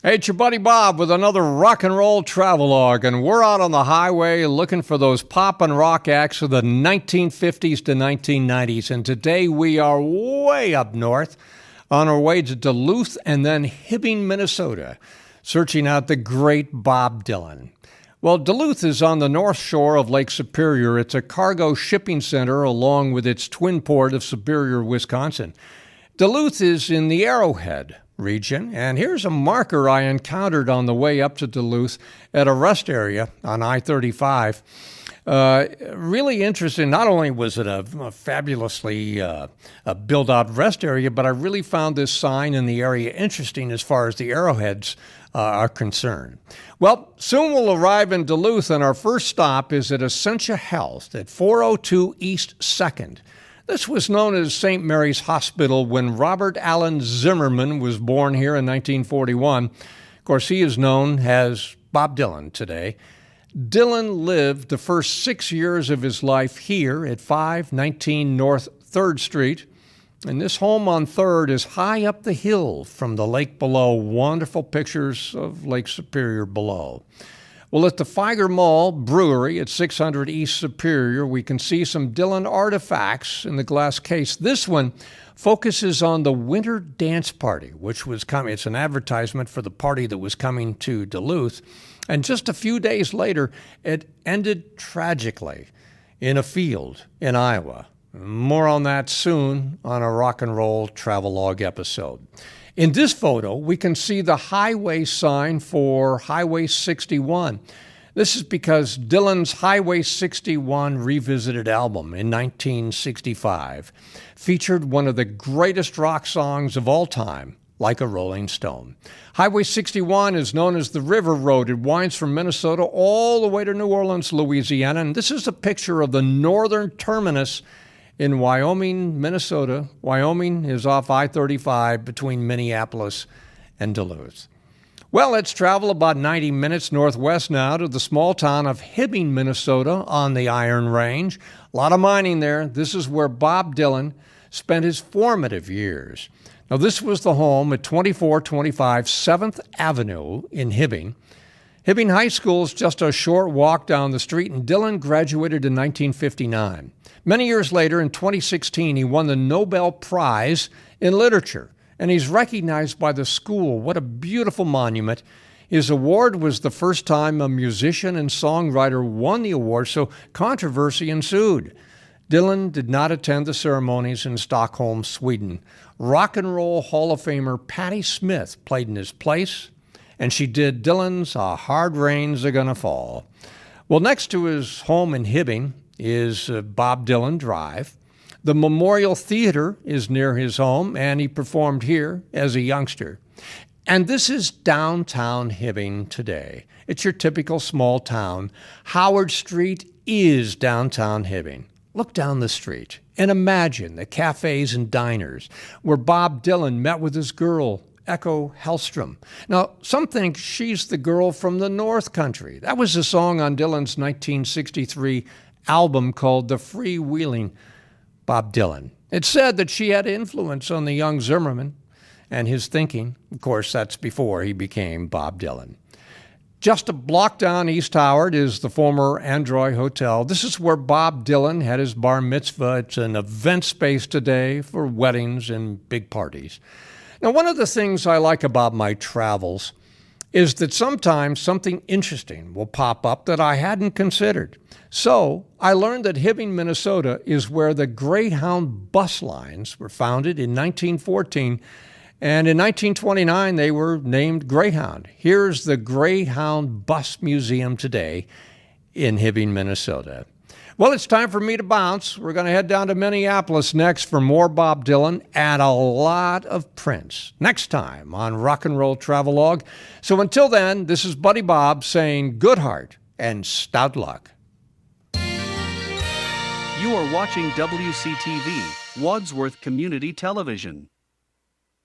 Hey, it's your buddy Bob with another rock and roll travelogue, and we're out on the highway looking for those pop and rock acts of the 1950s to 1990s. And today we are way up north on our way to Duluth and then Hibbing, Minnesota, searching out the great Bob Dylan. Well, Duluth is on the north shore of Lake Superior. It's a cargo shipping center along with its twin port of Superior, Wisconsin. Duluth is in the Arrowhead region, and here's a marker I encountered on the way up to Duluth at a rest area on I-35. Really interesting. Not only was it a fabulously built-out rest area, but I really found this sign in the area interesting as far as the arrowheads are concerned. Well, soon we'll arrive in Duluth, and our first stop is at Essentia Health at 402 East 2nd. This was known as St. Mary's Hospital when Robert Allen Zimmerman was born here in 1941. Of course, he is known as Bob Dylan today. Dylan lived the first 6 years of his life here at 519 North 3rd Street. And this home on 3rd is high up the hill from the lake below. Wonderful pictures of Lake Superior below. Well, at the Feiger Mall Brewery at 600 East Superior, we can see some Dylan artifacts in the glass case. This one focuses on the Winter Dance Party, which was coming. It's an advertisement for the party that was coming to Duluth. And just a few days later, it ended tragically in a field in Iowa. More on that soon on a rock and roll travelogue episode. In this photo, we can see the highway sign for Highway 61. This is because Dylan's Highway 61 Revisited album in 1965 featured one of the greatest rock songs of all time, Like a Rolling Stone. Highway 61 is known as the River Road. It winds from Minnesota all the way to New Orleans, Louisiana, and this is a picture of the northern terminus in Wyoming, Minnesota. Wyoming is off I-35 between Minneapolis and Duluth. Well, let's travel about 90 minutes northwest now to the small town of Hibbing, Minnesota on the Iron Range. A lot of mining there. This is where Bob Dylan spent his formative years. Now, this was the home at 2425 7th Avenue in Hibbing. Hibbing High School is just a short walk down the street, and Dylan graduated in 1959. Many years later, in 2016, he won the Nobel Prize in Literature, and he's recognized by the school. What a beautiful monument. His award was the first time a musician and songwriter won the award, so controversy ensued. Dylan did not attend the ceremonies in Stockholm, Sweden. Rock and Roll Hall of Famer Patti Smith played in his place, and she did Dylan's A Hard Rain's A-Gonna Fall. Well, next to his home in Hibbing is Bob Dylan Drive. The Memorial Theater is near his home, and he performed here as a youngster. And this is downtown Hibbing today. It's your typical small town. Howard Street is downtown Hibbing. Look down the street and imagine the cafes and diners where Bob Dylan met with his girl, Echo Hellstrom. Now, some think she's the girl from the North Country. That was a song on Dylan's 1963 album called The Freewheeling Bob Dylan. It's said that she had influence on the young Zimmerman and his thinking. Of course, that's before he became Bob Dylan. Just a block down East Howard is the former Android Hotel. This is where Bob Dylan had his bar mitzvah. It's an event space today for weddings and big parties. Now, one of the things I like about my travels is that sometimes something interesting will pop up that I hadn't considered. So I learned that Hibbing, Minnesota is where the Greyhound bus lines were founded in 1914, and in 1929 they were named Greyhound. Here's the Greyhound Bus Museum today in Hibbing, Minnesota. Well, it's time for me to bounce. We're going to head down to Minneapolis next for more Bob Dylan and a lot of Prince. Next time on Rock and Roll Travelogue. So until then, this is Buddy Bob saying good heart and stout luck. You are watching WCTV, Wadsworth Community Television.